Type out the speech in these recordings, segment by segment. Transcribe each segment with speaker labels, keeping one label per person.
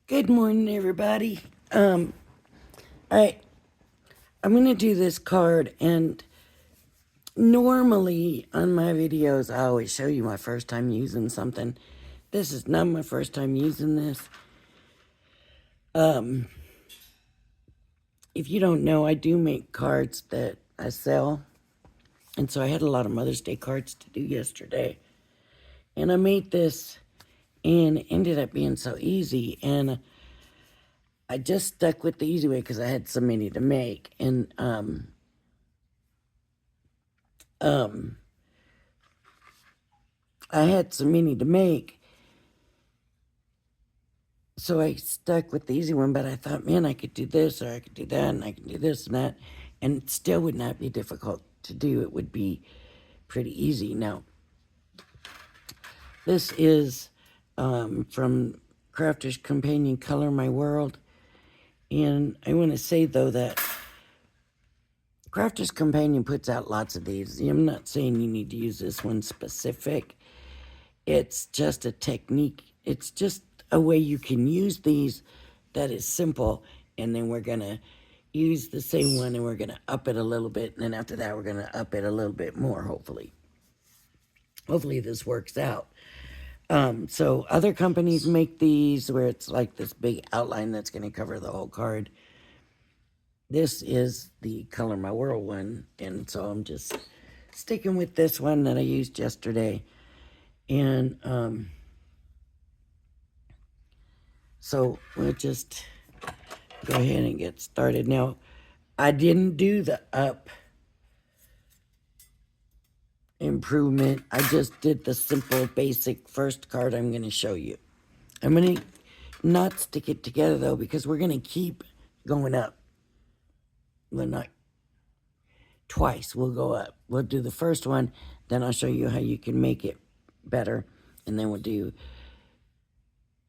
Speaker 1: Good morning, everybody. I I'm gonna do this card, and normally on my videos, I always show you my first time using something. This is not my first time using this. If you don't know, I do make cards that I sell, and so I had a lot of Mother's Day cards to do yesterday, and I made this, and it ended up being so easy, and I just stuck with the easy way because I had so many to make, and um. I had so many to make, so I stuck with the easy one. But I thought, man, I could do this, or I could do that, and I could do this and that, and it still would not be difficult to do. It would be pretty easy. Now, this is from Crafter's Companion Color My World, and I want to say though that Crafter's Companion puts out lots of these. I'm not saying you need to use this one specific. It's just a technique. It's just a way you can use these that is simple. And then we're going to use the same one and we're going to up it a little bit. And then after that, we're going to up it a little bit more, hopefully. Hopefully this works out. So other companies make these where it's like this big outline that's going to cover the whole card. This is the Color My World one. And so I'm just sticking with this one that I used yesterday. And so we'll just go ahead and get started. Now, I didn't do the up improvement. I just did the simple, basic first card I'm going to show you. I'm going to not stick it together, though, because we're going to keep going up. Well, not twice. We'll go up. We'll do the first one, then I'll show you how you can make it better, and then we'll do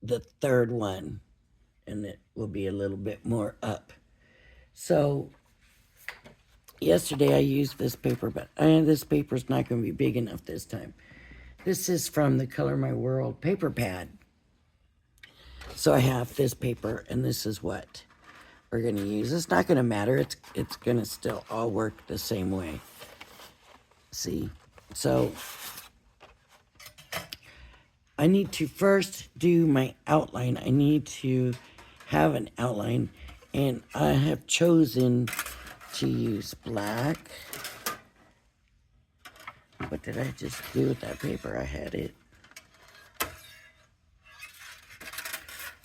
Speaker 1: the third one, and it will be a little bit more up. So yesterday I used this paper, but this paper's not going to be big enough this time. This is from the Color My World paper pad. So I have this paper, and this is what we're going to use. It's not going to matter. It's going to still all work the same way. See? So I need to first do my outline. I need to have an outline, and I have chosen to use black. What did I just do with that paper? I had it.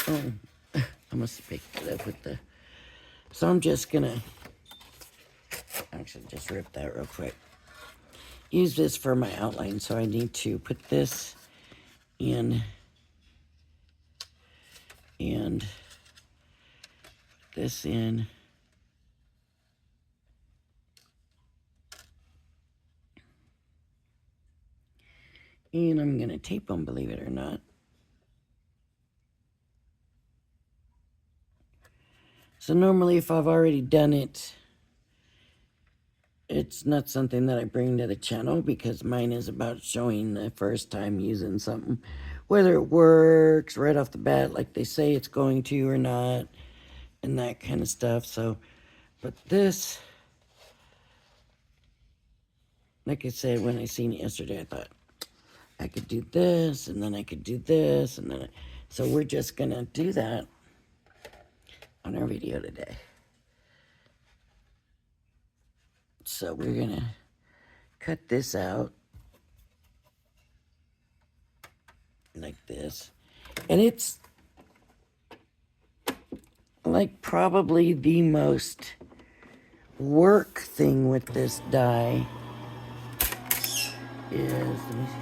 Speaker 1: Oh, I must have picked it up with the... So I'm just gonna... Actually, just rip that real quick. Use this for my outline, so I need to put this in and this in. And I'm gonna tape them, believe it or not. So normally if I've already done it, it's not something that I bring to the channel because mine is about showing the first time using something, whether it works right off the bat like they say it's going to or not, and that kind of stuff. So, but this, like I said, when I seen it yesterday, I thought I could do this, and then I could do this, and then so we're just gonna do that on our video today. So we're gonna cut this out like this, and it's like probably the most work thing with this die is, let me see,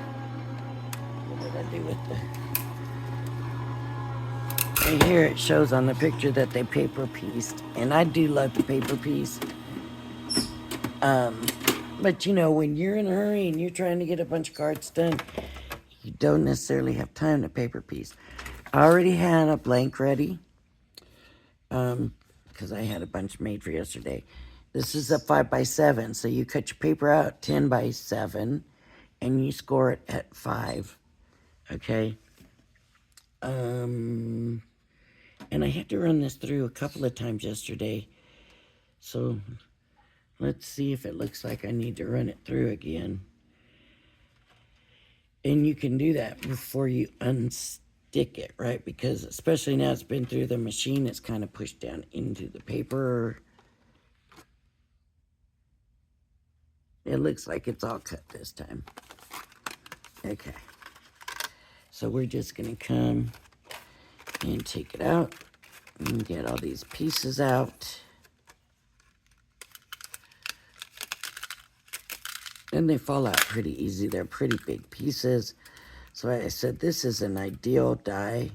Speaker 1: what did I do with the, right here it shows on the picture that they paper pieced, and I do love to paper piece. But you know, when you're in a hurry and you're trying to get a bunch of cards done, you don't necessarily have time to paper piece. I already had a blank ready, because I had a bunch made for yesterday. This is a 5x7, so you cut your paper out 10 by 7, and you score it at 5, okay? And I had to run this through a couple of times yesterday. So let's see if it looks like I need to run it through again. And you can do that before you unstick it, right? Because especially now it's been through the machine, it's kind of pushed down into the paper. It looks like it's all cut this time. Okay. So we're just going to come and take it out and get all these pieces out. And they fall out pretty easy. They're pretty big pieces. So like I said, this is an ideal die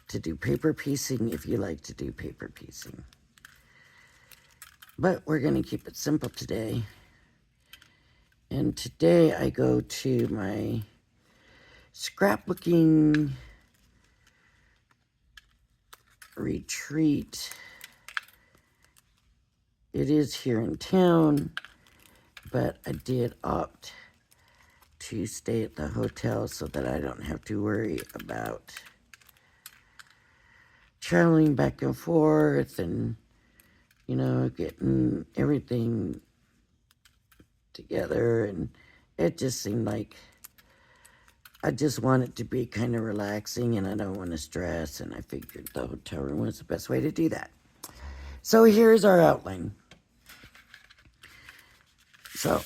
Speaker 1: to do paper piecing if you like to do paper piecing. But we're going to keep it simple today. And today I go to my scrapbooking retreat. It is here in town, but I did opt to stay at the hotel so that I don't have to worry about traveling back and forth and, you know, getting everything together. And it just seemed like I just want it to be kind of relaxing and I don't want to stress. And I figured the hotel room was the best way to do that. So here's our outline. So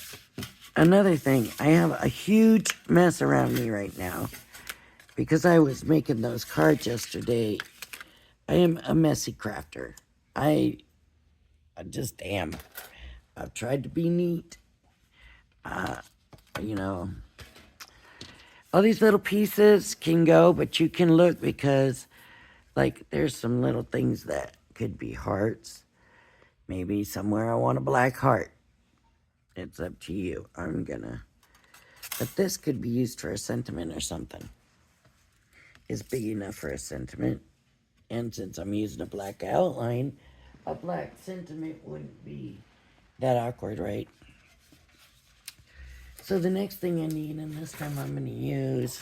Speaker 1: another thing, I have a huge mess around me right now because I was making those cards yesterday. I am a messy crafter. I just am. I've tried to be neat. You know, all these little pieces can go, but you can look because, like, there's some little things that could be hearts. Maybe somewhere I want a black heart. It's up to you. But this could be used for a sentiment or something. It's big enough for a sentiment. And since I'm using a black outline, a black sentiment wouldn't be that awkward, right? So the next thing I need, and this time I'm going to use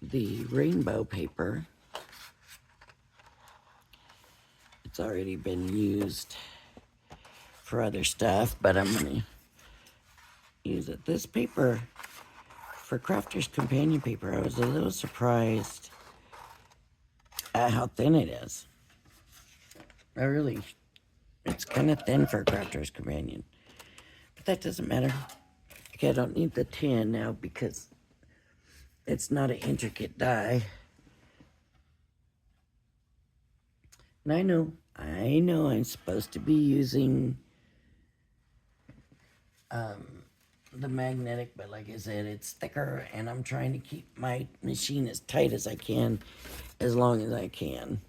Speaker 1: the rainbow paper. It's already been used for other stuff, but I'm going to use it. This paper, for Crafter's Companion paper, I was a little surprised at how thin it is. It's kind of thin for Crafter's Companion. But that doesn't matter. Okay, I don't need the tin now because it's not an intricate die. And I know I'm supposed to be using the magnetic, but like I said, it's thicker, and I'm trying to keep my machine as tight as I can, as long as I can.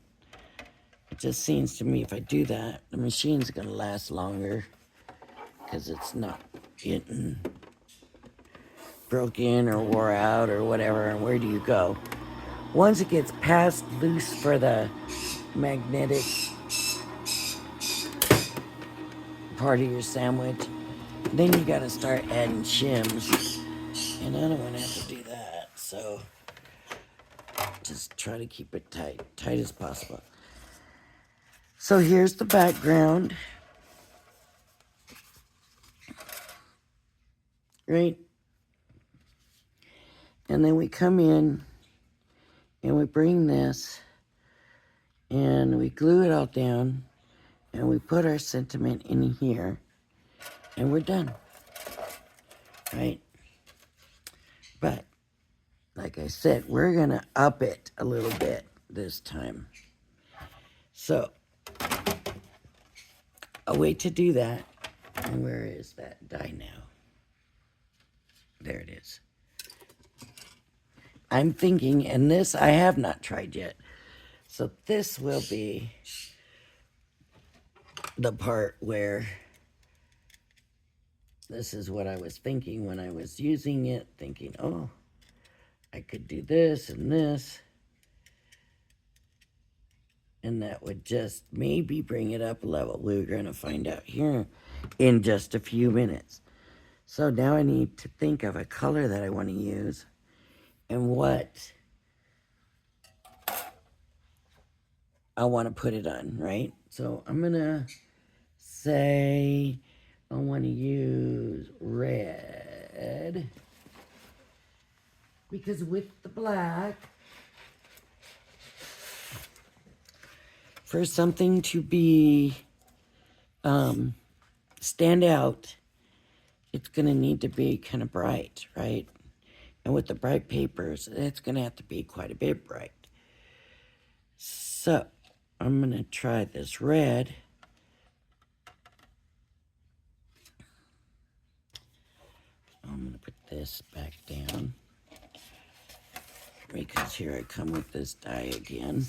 Speaker 1: It just seems to me if I do that, the machine's going to last longer because it's not getting broken or wore out or whatever. And where do you go? Once it gets passed loose for the magnetic part of your sandwich, then you got to start adding shims. And I don't want to have to do that. So just try to keep it tight as possible. So here's the background. Right? And then we come in and we bring this and we glue it all down and we put our sentiment in here and we're done. Right? But like I said, we're going to up it a little bit this time. So a way to do that, and where is that die now? There it is. I'm thinking, and this I have not tried yet, so this will be the part where this is what I was thinking when I was using it, thinking, oh, I could do this and this, and that would just maybe bring it up a level. We're going to find out here in just a few minutes. So now I need to think of a color that I want to use and what I want to put it on, right? So I'm going to say I want to use red because with the black, for something to be stand out, it's going to need to be kind of bright, right? And with the bright papers, it's going to have to be quite a bit bright. So I'm going to try this red. I'm going to put this back down because here I come with this dye again.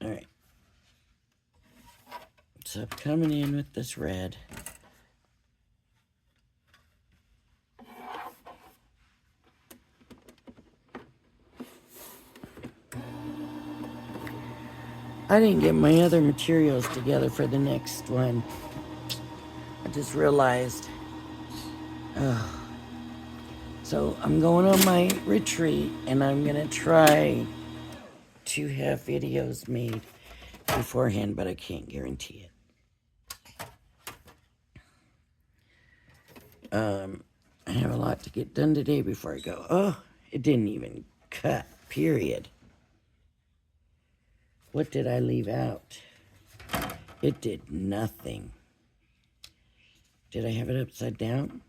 Speaker 1: All right. So I'm coming in with this red. I didn't get my other materials together for the next one. I just realized. So I'm going on my retreat and I'm going to try to have videos made beforehand, but I can't guarantee it. I have a lot to get done today before I go. Oh, it didn't even cut, period. What did I leave out? It did nothing. Did I have it upside down?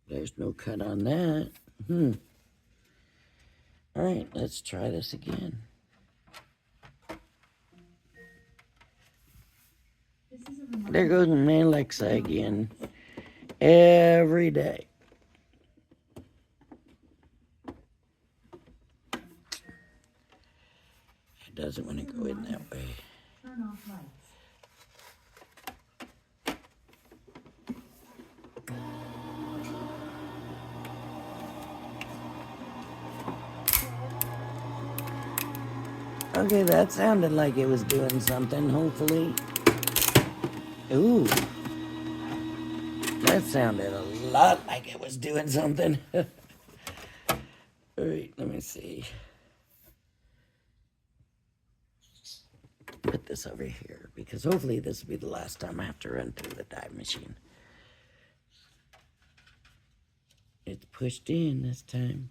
Speaker 1: There's no cut on that. All right, let's try this again. There goes my Alexa again. Every day. It doesn't want to go in that way.
Speaker 2: Turn off lights.
Speaker 1: Okay, that sounded like it was doing something, hopefully. Ooh. That sounded a lot like it was doing something. All right, let me see. Put this over here, because hopefully this will be the last time I have to run through the dye machine. It's pushed in this time.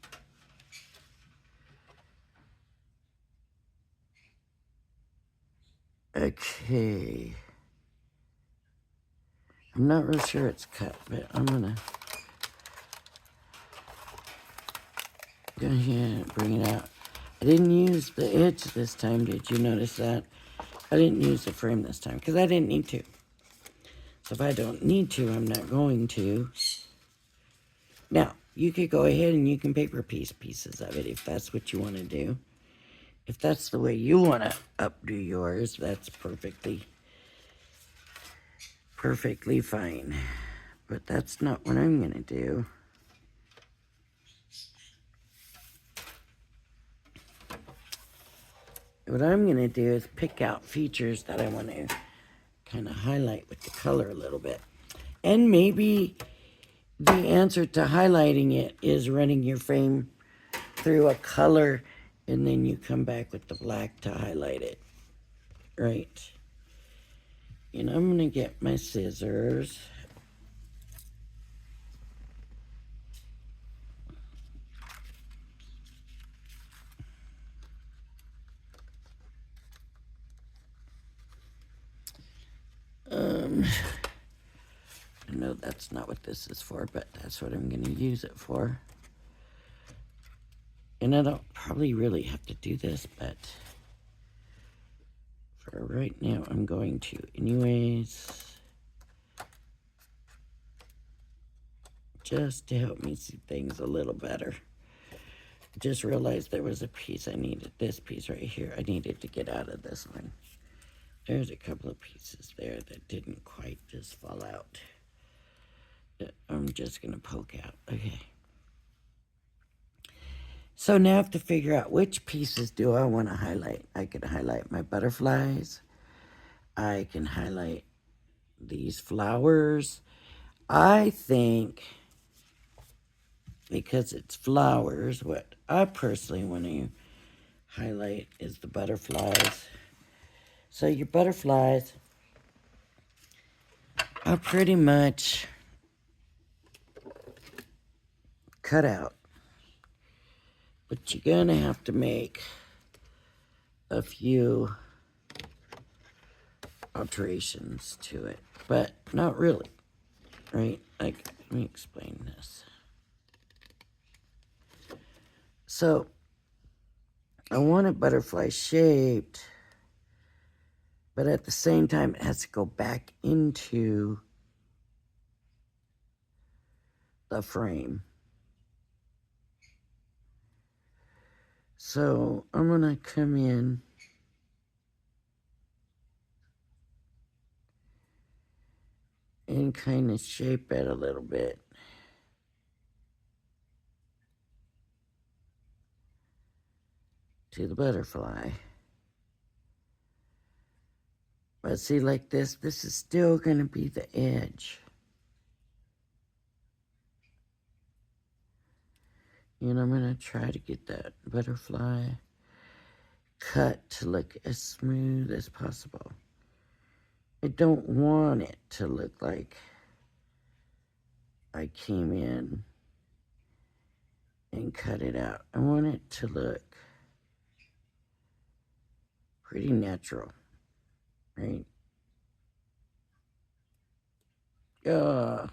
Speaker 1: Okay. I'm not real sure it's cut, but I'm gonna go ahead and bring it out. I didn't use the edge this time. Did you notice that? I didn't use the frame this time because I didn't need to. So if I don't need to, I'm not going to. Now, you could go ahead and you can paper piece pieces of it if that's what you want to do. If that's the way you want to updo yours, that's perfectly fine. But that's not what I'm going to do. What I'm going to do is pick out features that I want to kind of highlight with the color a little bit. And maybe the answer to highlighting it is running your frame through a color and then you come back with the black to highlight it. Right. And I'm going to get my scissors. I know that's not what this is for, but that's what I'm going to use it for. And I don't probably really have to do this, but for right now, I'm going to anyways. Just to help me see things a little better. Just realized there was a piece I needed, this piece right here. I needed to get out of this one. There's a couple of pieces there that didn't quite just fall out. I'm just going to poke out. Okay. So now I have to figure out which pieces do I want to highlight. I could highlight my butterflies. I can highlight these flowers. I think because it's flowers, what I personally want to highlight is the butterflies. So your butterflies are pretty much cut out. But you're going to have to make a few alterations to it. But not really, right? Like, let me explain this. So, I want it butterfly shaped, but at the same time, it has to go back into the frame. So, I'm going to come in and kind of shape it a little bit. To the butterfly. But see, like this is still going to be the edge. And I'm going to try to get that butterfly cut to look as smooth as possible. I don't want it to look like I came in and cut it out. I want it to look pretty natural, right? Okay.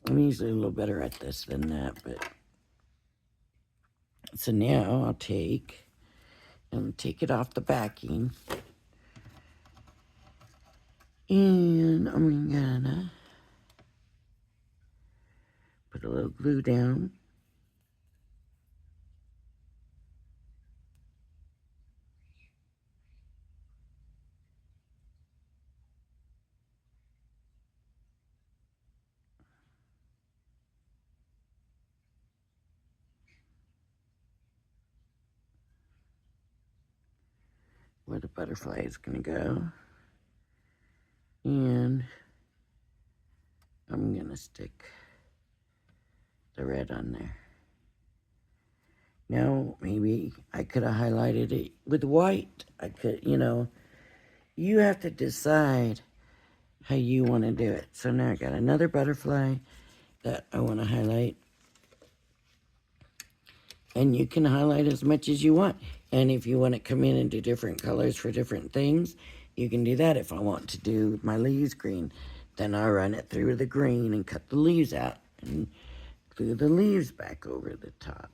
Speaker 1: I'm usually a little better at this than that, but so now I'll take it off the backing. And I'm gonna put a little glue down. Where the butterfly is gonna go. And I'm gonna stick the red on there. Now, maybe I could have highlighted it with white. I could, you have to decide how you want to do it. So now I got another butterfly that I want to highlight. And you can highlight as much as you want. And if you want to come in and do different colors for different things, you can do that. If I want to do my leaves green, then I run it through the green and cut the leaves out and glue the leaves back over the top.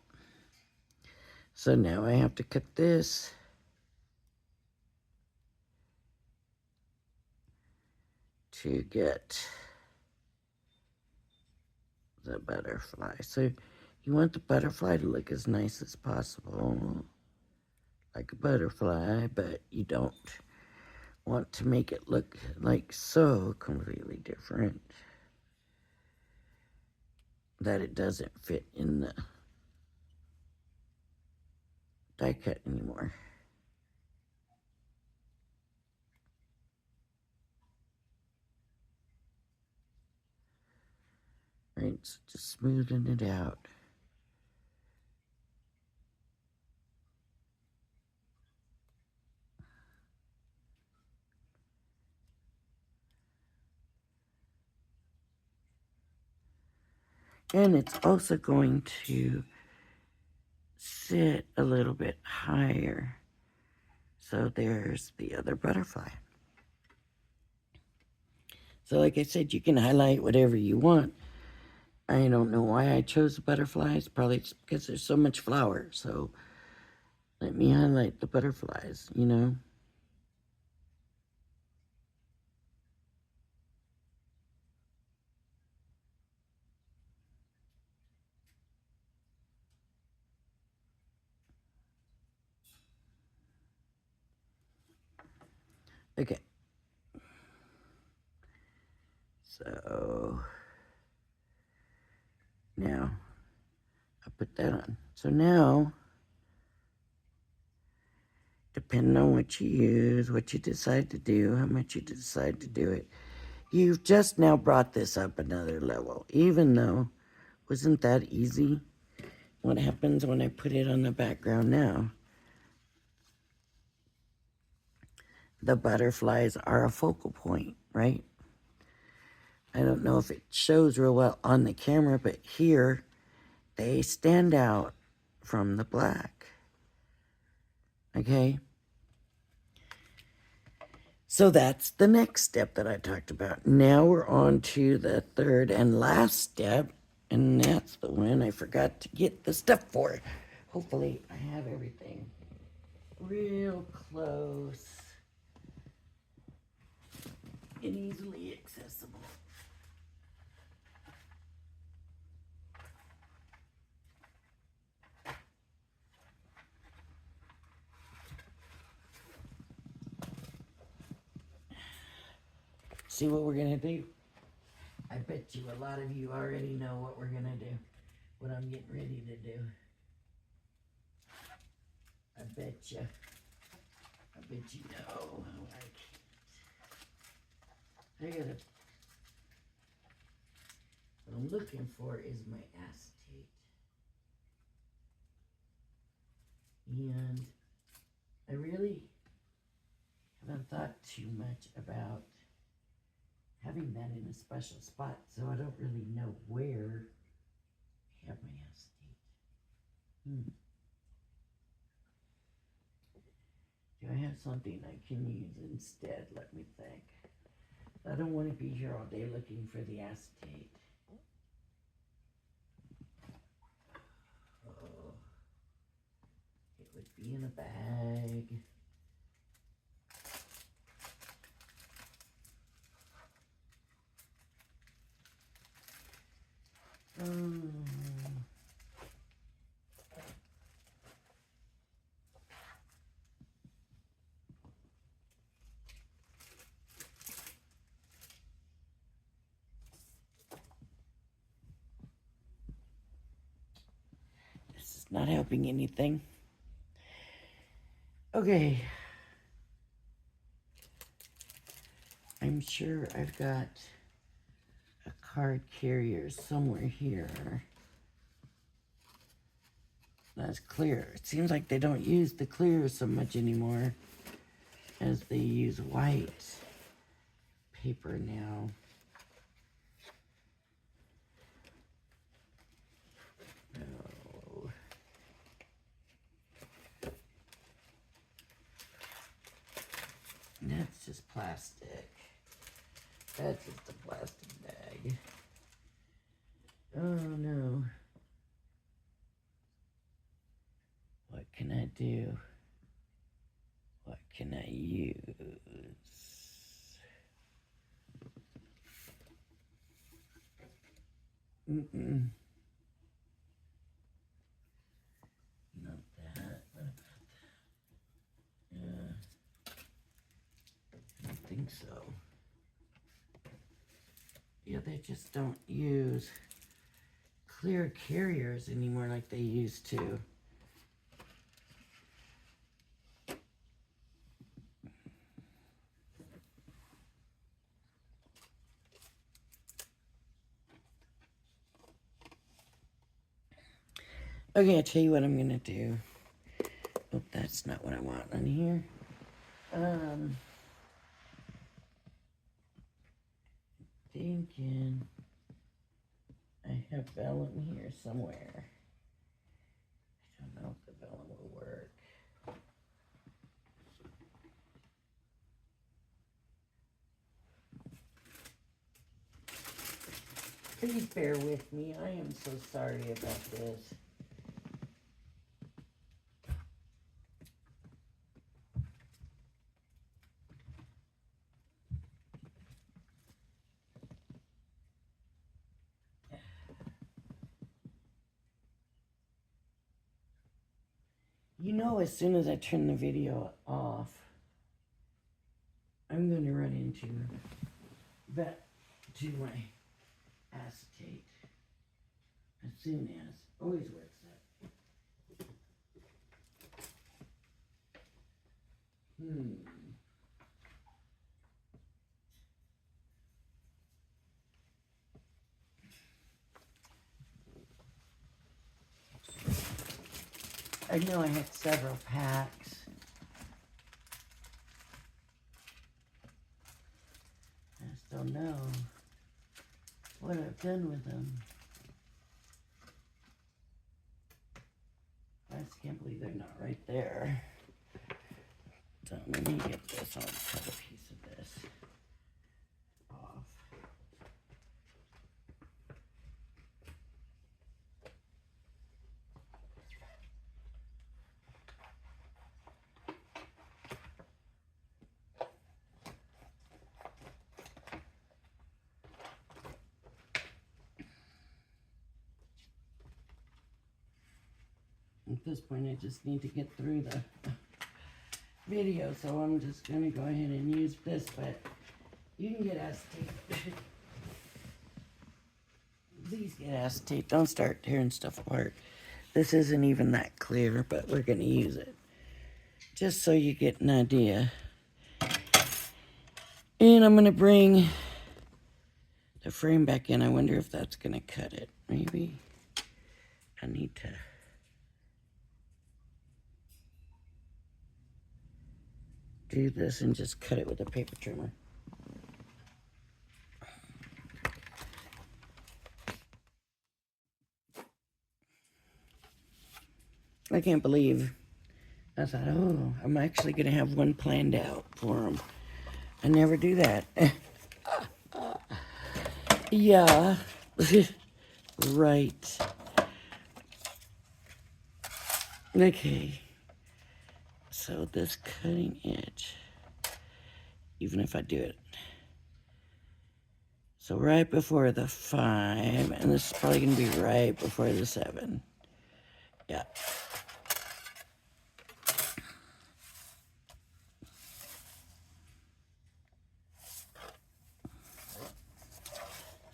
Speaker 1: So now I have to cut this to get the butterfly. So you want the butterfly to look as nice as possible, like a butterfly, but you don't want to make it look like so completely different that it doesn't fit in the die cut anymore. Right, so just smoothing it out. And it's also going to sit a little bit higher. So there's the other butterfly. So like I said, you can highlight whatever you want. I don't know why I chose butterflies. Probably just because there's so much flower. So let me highlight the butterflies, Okay. So now I put that on. So now depending on what you use, what you decide to do, how much you decide to do it. You've just now brought this up another level, even though, wasn't that easy? What happens when I put it on the background now? The butterflies are a focal point, right? I don't know if it shows real well on the camera, but here they stand out from the black. Okay? So that's the next step that I talked about. Now we're on to the third and last step, and that's the one I forgot to get the stuff for. Hopefully I have everything real close and easily accessible. See what we're gonna do? I bet you a lot of you already know what we're gonna do, what I'm getting ready to do. I bet you know. I gotta, what I'm looking for is my acetate. And I really haven't thought too much about having that in a special spot, so I don't really know where I have my acetate. Do I have something I can use instead? Let me think. I don't want to be here all day looking for the acetate. Oh, it would be in a bag. This is not helping anything. Okay. I'm sure I've got a card carrier somewhere here. That's clear. It seems like they don't use the clear so much anymore as they use white paper now. No. That's just plastic. That's just a plastic bag. Oh no. What can I do? What can I use? Mm-mm. Not that. What about that? Yeah. I don't think so. Yeah, they just don't use clear carriers anymore like they used to. Okay, I'll tell you what I'm gonna do. Oh, that's not what I want on here. Thinking I have vellum here somewhere. I don't know if the vellum will work. Please bear with me. I am so sorry about this. You know, as soon as I turn the video off, I'm going to run into my acetate. As soon as. Always works out. I know I had several packs. I just don't know what I've done with them. I just can't believe they're not right there. So let me get this. I'll cut a piece of this off. At this point, I just need to get through the video, so I'm just going to go ahead and use this, but you can get acetate. These get acetate. Don't start tearing stuff apart. This isn't even that clear, but we're going to use it. Just so you get an idea. And I'm going to bring the frame back in. I wonder if that's going to cut it. Maybe I need to... do this and just cut it with a paper trimmer. I can't believe I thought, oh, I'm actually going to have one planned out for them. I never do that. Yeah. Right. Okay. So this cutting edge, even if I do it, so right before the 5, and this is probably going to be right before the 7. Yeah.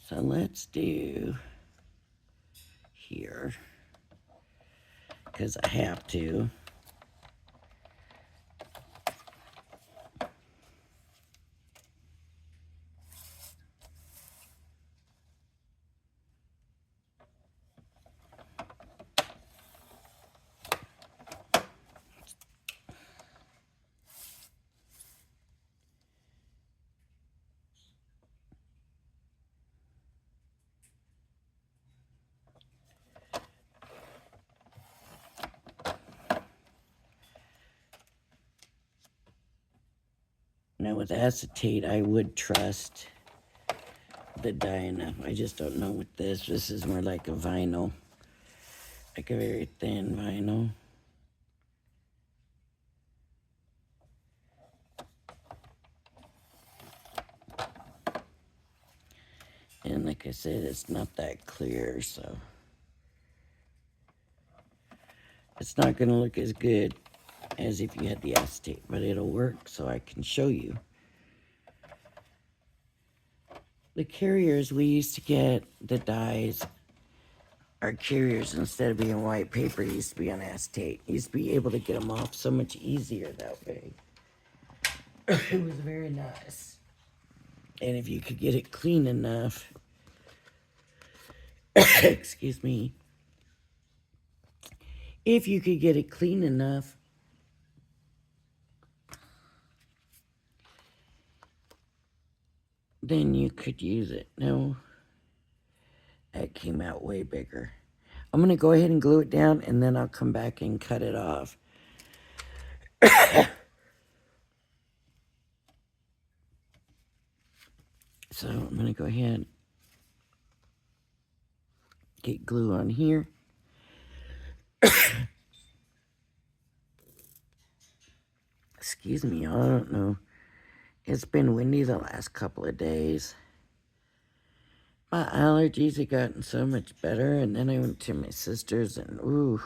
Speaker 1: So let's do here, because I have to. Now with acetate, I would trust the dye enough. I just don't know with this. This is more like a vinyl, like a very thin vinyl. And like I said, it's not that clear, so it's not going to look as good as if you had the acetate, but it'll work so I can show you. The carriers we used to get, the dyes, our carriers, instead of being white paper, used to be on acetate. Used to be able to get them off so much easier that way. It was very nice. And if you could get it clean enough, excuse me, if you could get it clean enough, then you could use it. No, that came out way bigger. I'm going to go ahead and glue it down, and then I'll come back and cut it off. So I'm going to go ahead, get glue on here. Excuse me, I don't know. It's been windy the last couple of days. My allergies have gotten so much better, and then I went to my sister's, and ooh.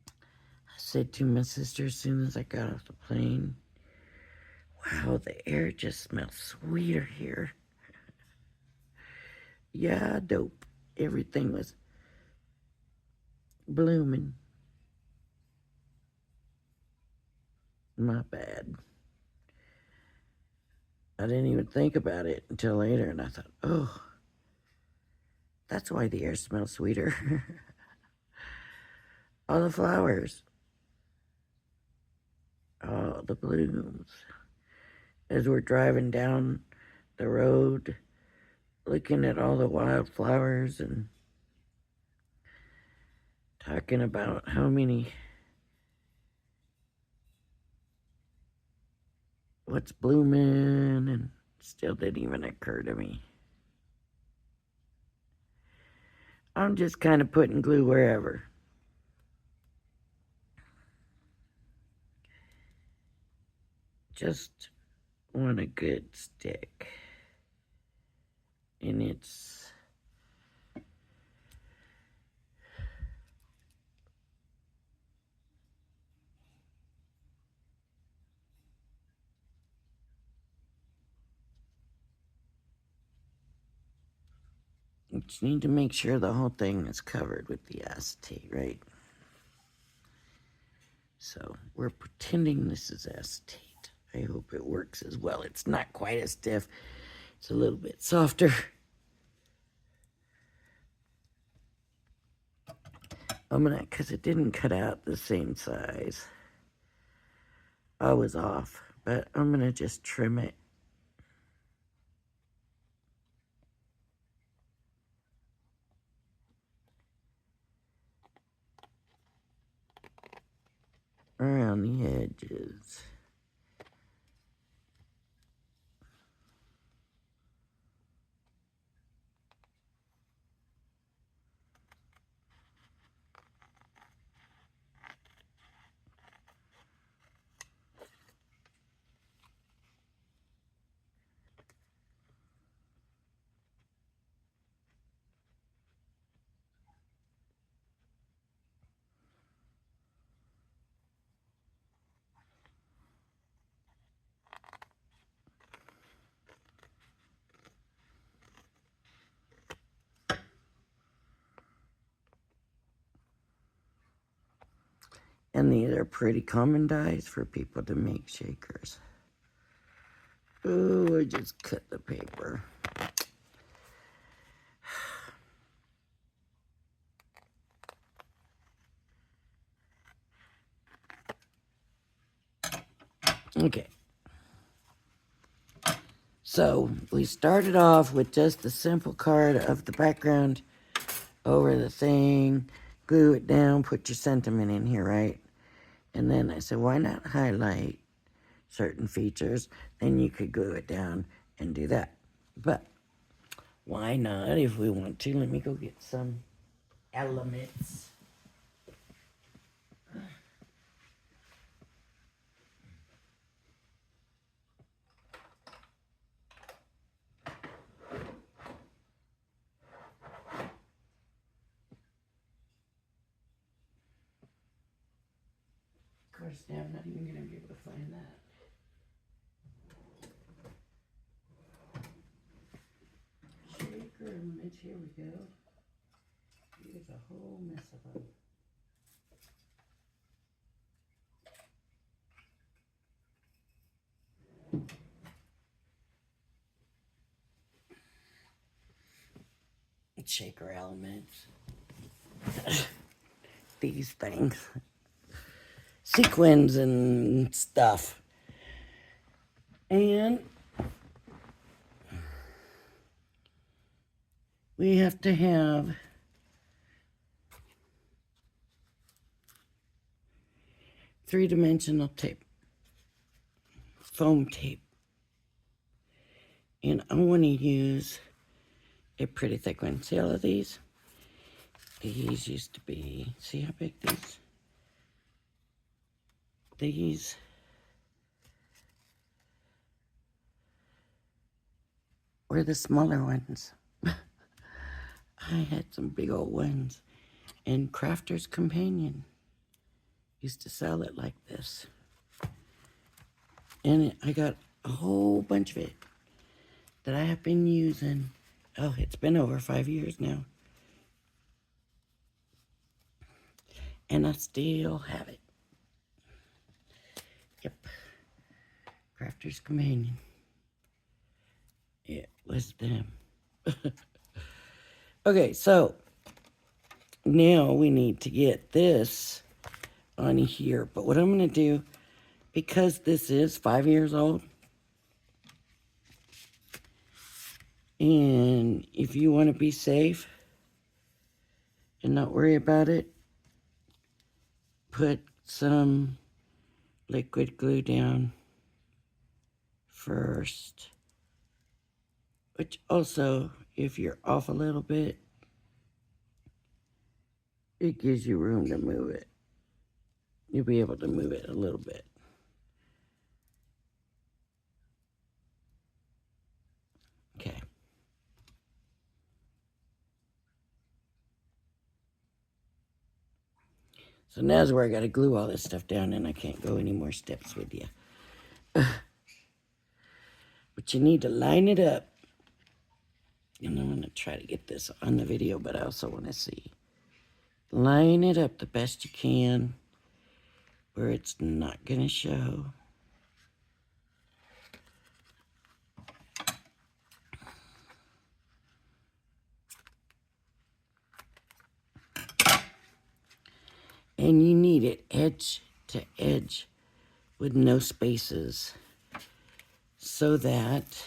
Speaker 1: I said to my sister as soon as I got off the plane, wow, the air just smells sweeter here. Yeah, dope. Everything was blooming. My bad. I didn't even think about it until later, and I thought, oh, that's why the air smells sweeter. All the flowers. Oh, the blooms. As we're driving down the road, looking at all the wildflowers and talking about how many, what's blooming, and still didn't even occur to me. I'm just kind of putting glue wherever. Just want a good stick. And it's you just need to make sure the whole thing is covered with the acetate, right? So we're pretending this is acetate. I hope it works as well. It's not quite as stiff. It's a little bit softer. Because it didn't cut out the same size. I was off, but I'm gonna just trim it. Around the edges. And these are pretty common dyes for people to make shakers. Oh, I just cut the paper. Okay. So we started off with just the simple card of the background over the thing, glue it down, put your sentiment in here, right? And then I said, why not highlight certain features? Then you could glue it down and do that. But why not if we want to? Let me go get some elements. Of course, now I'm not even going to be able to find that. Shaker elements, here we go. Here's a whole mess of them. Shaker elements. These things. Sequins and stuff. And we have to have three-dimensional tape, foam tape. And I want to use a pretty thick one. See all of these? These used to be, see how big these were the smaller ones. I had some big old ones. And Crafter's Companion used to sell it like this. And I got a whole bunch of it that I have been using. Oh, it's been over 5 years now. And I still have it. Yep. Crafter's Companion. It was them. Okay, so now we need to get this on here. But what I'm going to do, because this is 5 years old, and if you want to be safe and not worry about it, put some liquid glue down first. Which also, if you're off a little bit, it gives you room to move it. You'll be able to move it a little bit. Okay. So now's where I got to glue all this stuff down, and I can't go any more steps with you. But you need to line it up. And I'm going to try to get this on the video, but I also want to see. Line it up the best you can where it's not going to show. And you need it edge to edge with no spaces so that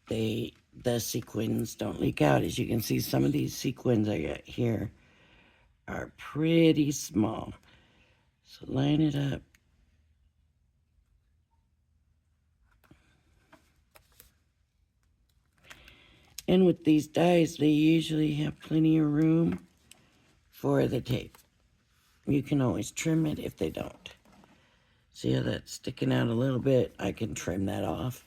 Speaker 1: the sequins don't leak out. As you can see, some of these sequins I got here are pretty small. So line it up. And with these dies, they usually have plenty of room for the tape. You can always trim it if they don't. See how that's sticking out a little bit? I can trim that off.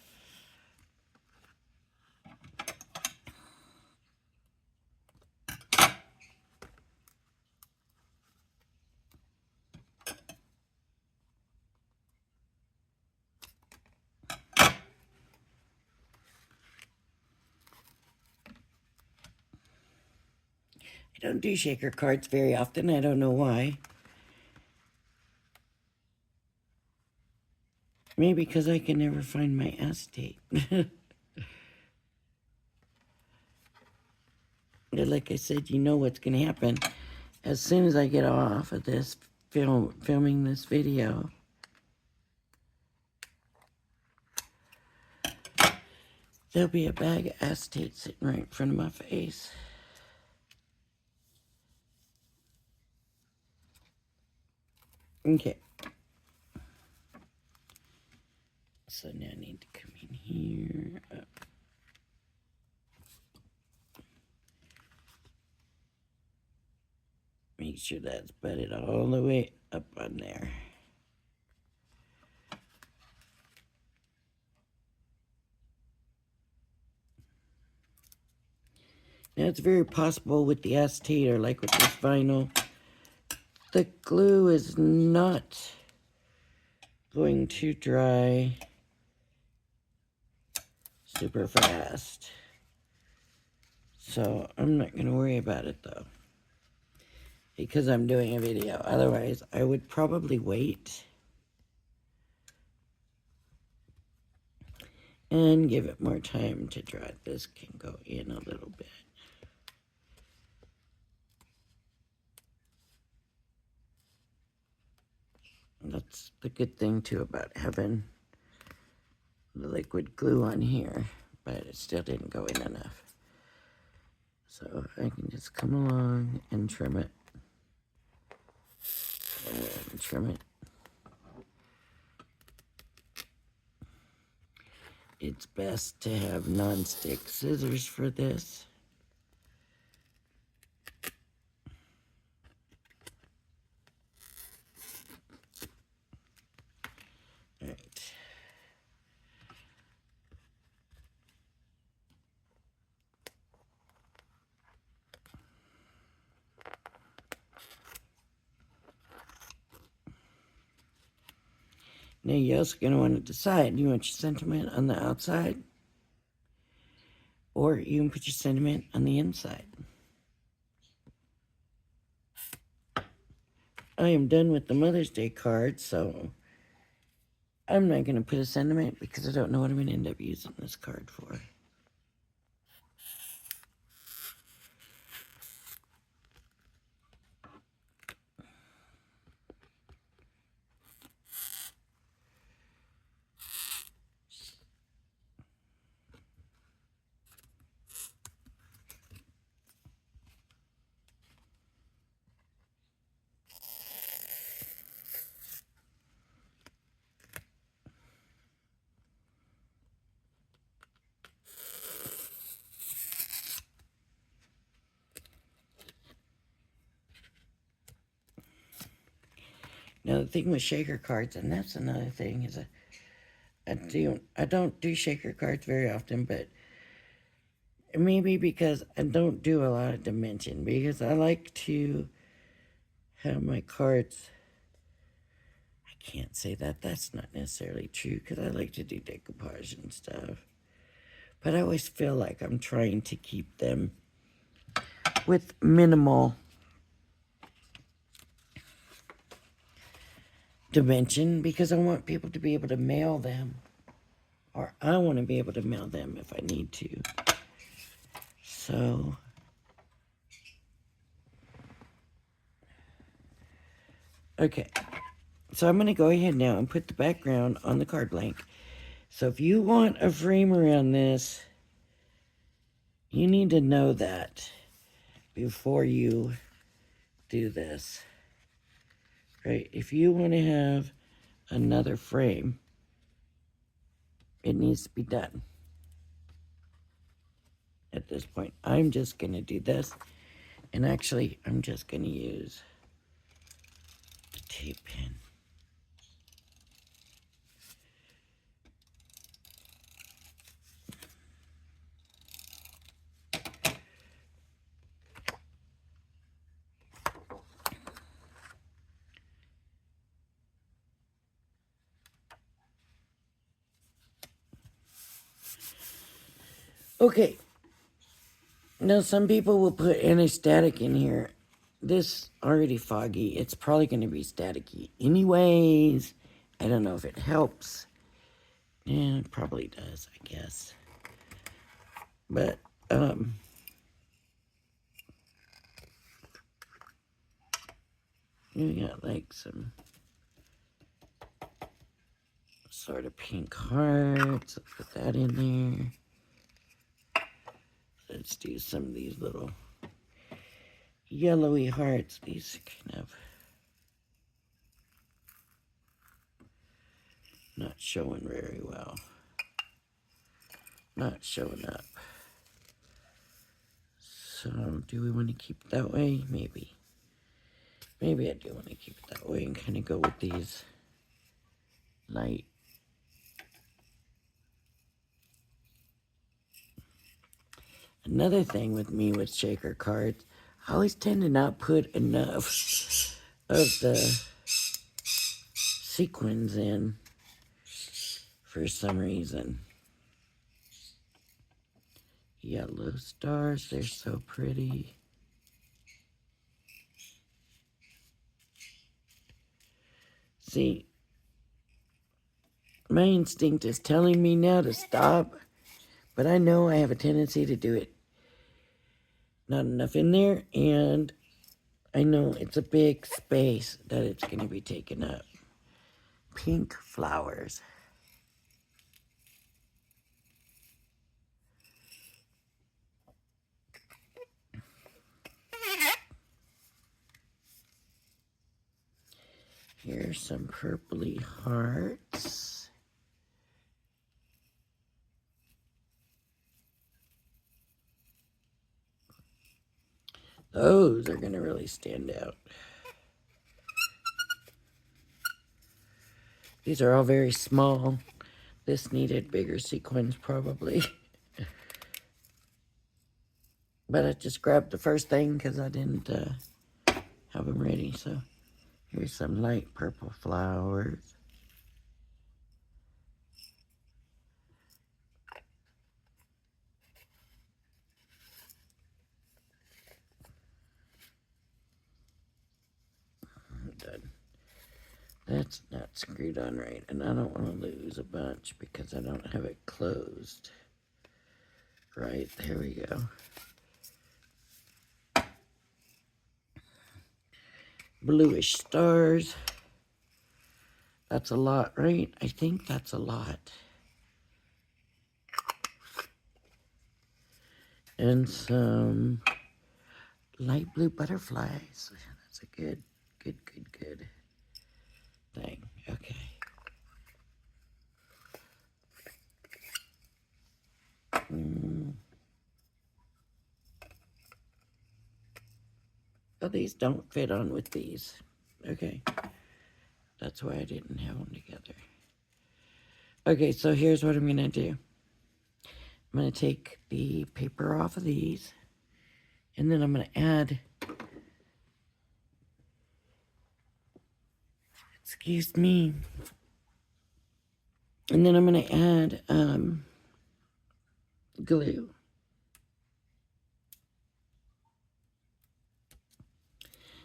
Speaker 1: I don't do shaker cards very often. I don't know why. Maybe because I can never find my acetate. Like I said, you know what's going to happen. As soon as I get off of this filming this video, there'll be a bag of acetate sitting right in front of my face. Okay. So now I need to come in here. Up. Make sure that's butted all the way up on there. Now it's very possible with the acetate or like with this vinyl, the glue is not going to dry super fast. So I'm not going to worry about it though, because I'm doing a video. Otherwise, I would probably wait and give it more time to dry. This can go in a little bit. That's the good thing too about having the liquid glue on here, but it still didn't go in enough. So I can just come along and trim it. And trim it. It's best to have non-stick scissors for this. All right. Now you're also going to want to decide, you want your sentiment on the outside, or you can put your sentiment on the inside. I am done with the Mother's Day card, so I'm not going to put a sentiment because I don't know what I'm going to end up using this card for. Now the thing with shaker cards, and that's another thing, is I don't do shaker cards very often, but maybe because I don't do a lot of dimension, because I like to have my cards. I can't say that. That's not necessarily true because I like to do decoupage and stuff. But I always feel like I'm trying to keep them with minimal dimension because I want people to be able to mail them, or I want to be able to mail them if I need to. So, okay. So I'm going to go ahead now and put the background on the card blank. So if you want a frame around this, you need to know that before you do this. Right? If you want to have another frame, it needs to be done at this point. I'm just going to do this. And actually, I'm just going to use the tape pen. Okay. Now, some people will put anti-static in here. This already foggy. It's probably going to be staticky anyways. I don't know if it helps. Yeah, it probably does, I guess. But, we got like some sort of pink hearts. Let's put that in there. Let's do some of these little yellowy hearts. These kind of not showing very well. Not showing up. So, do we want to keep it that way? Maybe. Maybe I do want to keep it that way and kind of go with these light. Another thing with me with shaker cards, I always tend to not put enough of the sequins in for some reason. Yellow stars, they're so pretty. See, my instinct is telling me now to stop, but I know I have a tendency to do it. Not enough in there, and I know it's a big space that it's going to be taken up. Pink flowers. Here's some purpley hearts. Those are going to really stand out. These are all very small. This needed bigger sequins probably. But I just grabbed the first thing because I didn't have them ready. So here's some light purple flowers. I'm done. That's not screwed on right, and I don't want to lose a bunch because I don't have it closed. Right, there we go. Bluish stars. That's a lot, right? I think that's a lot. And some light blue butterflies. That's a good thing. Okay. Oh, these don't fit on with these. Okay. That's why I didn't have them together. Okay, so here's what I'm going to do. I'm going to take the paper off of these, and then I'm going to add, excuse me, and then I'm going to add glue.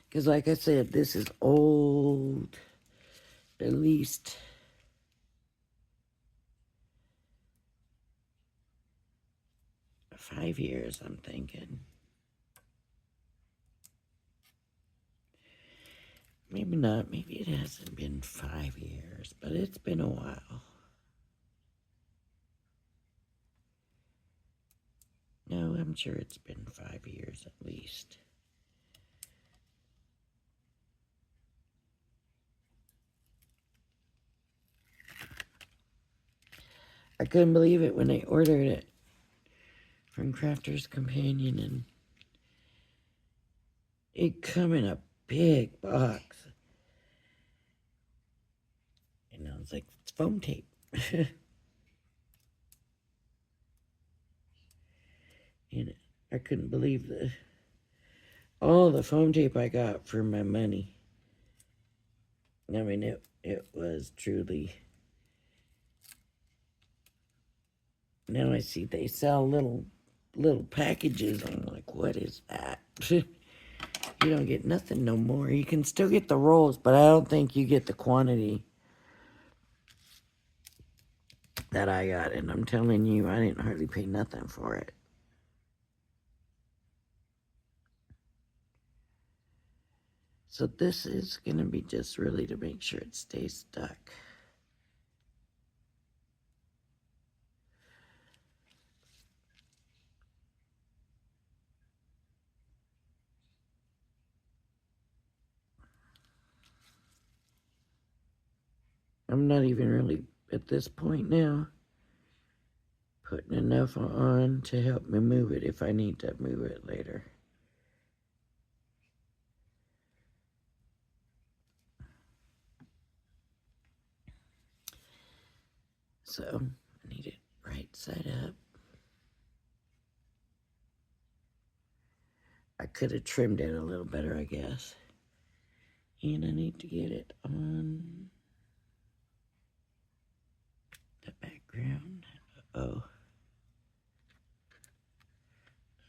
Speaker 1: Because like I said, this is old, at least 5 years, I'm thinking. Maybe not. Maybe it hasn't been 5 years, but it's been a while. No, I'm sure it's been 5 years at least. I couldn't believe it when I ordered it from Crafter's Companion, and it come in a big box. And I was like, it's foam tape. And I couldn't believe all the foam tape I got for my money. I mean, it was truly. Now I see they sell little packages. I'm like, what is that? You don't get nothing no more. You can still get the rolls, but I don't think you get the quantity that I got. And I'm telling you, I didn't hardly pay nothing for it. So this is going to be just really to make sure it stays stuck. I'm not even really, at this point now, putting enough on to help me move it if I need to move it later. So, I need it right side up. I could have trimmed it a little better, I guess. And I need to get it on the background. Uh-oh.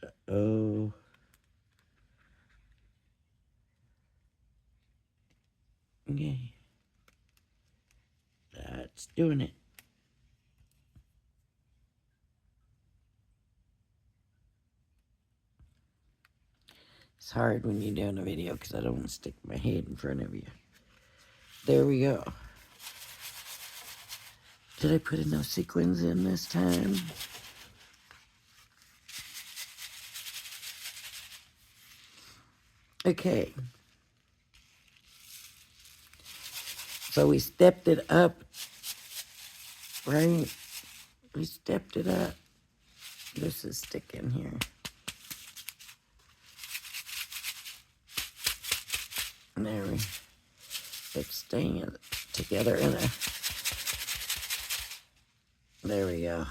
Speaker 1: Uh-oh. Okay. That's doing it. It's hard when you're doing a video because I don't want to stick my head in front of you. There we go. Did I put enough sequins in this time? Okay. So we stepped it up, right? We stepped it up. This is sticking here. There we, it's staying together in a, there we go.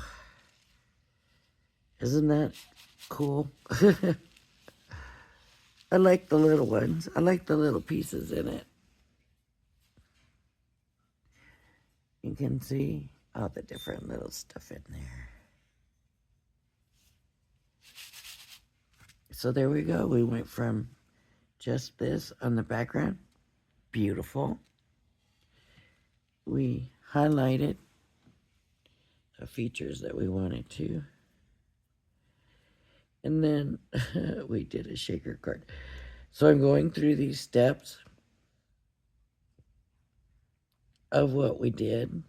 Speaker 1: Isn't that cool? I like the little ones. I like the little pieces in it. You can see all the different little stuff in there. So there we go. We went from just this on the background. Beautiful. we highlighted the features that we wanted to. And then we did a shaker card. So I'm going through these steps of what we did.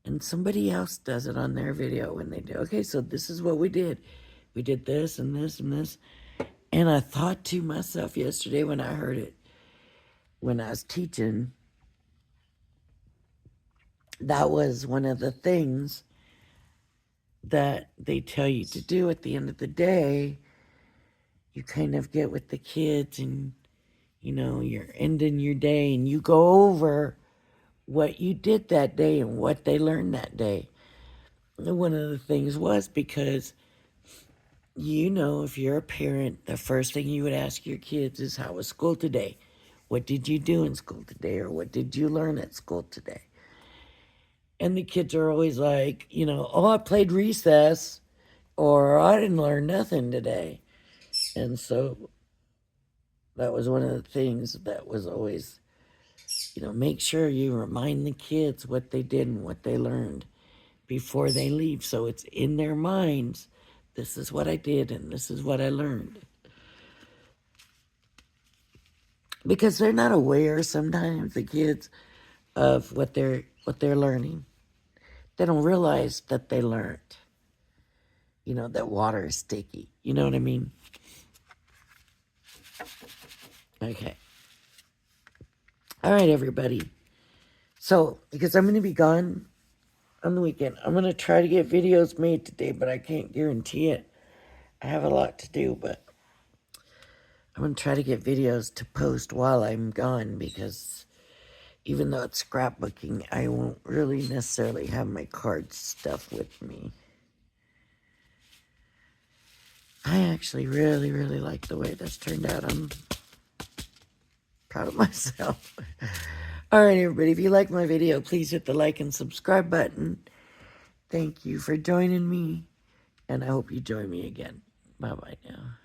Speaker 1: And somebody else does it on their video when they do. Okay, so this is what we did. We did this and this and this. And I thought to myself yesterday when I heard it, when I was teaching, that was one of the things that they tell you to do at the end of the day. You kind of get with the kids and, you know, you're ending your day and you go over what you did that day and what they learned that day. And one of the things was because, you know, if you're a parent, the first thing you would ask your kids is, how was school today? What did you do in school today? Or what did you learn at school today? And the kids are always like, you know, oh, I played recess, or I didn't learn nothing today. And so that was one of the things that was always, you know, make sure you remind the kids what they did and what they learned before they leave. So it's in their minds, this is what I did and this is what I learned. Because they're not aware sometimes, the kids, of what they're learning. They don't realize that they learned, you know, that water is sticky. You know what I mean? Okay. All right, everybody. So, because I'm going to be gone on the weekend, I'm going to try to get videos made today, but I can't guarantee it. I have a lot to do, but I'm going to try to get videos to post while I'm gone, because even though it's scrapbooking, I won't really necessarily have my card stuff with me. I actually really, really like the way this turned out. I'm proud of myself. All right, everybody, if you like my video, please hit the like and subscribe button. Thank you for joining me, and I hope you join me again. Bye-bye now.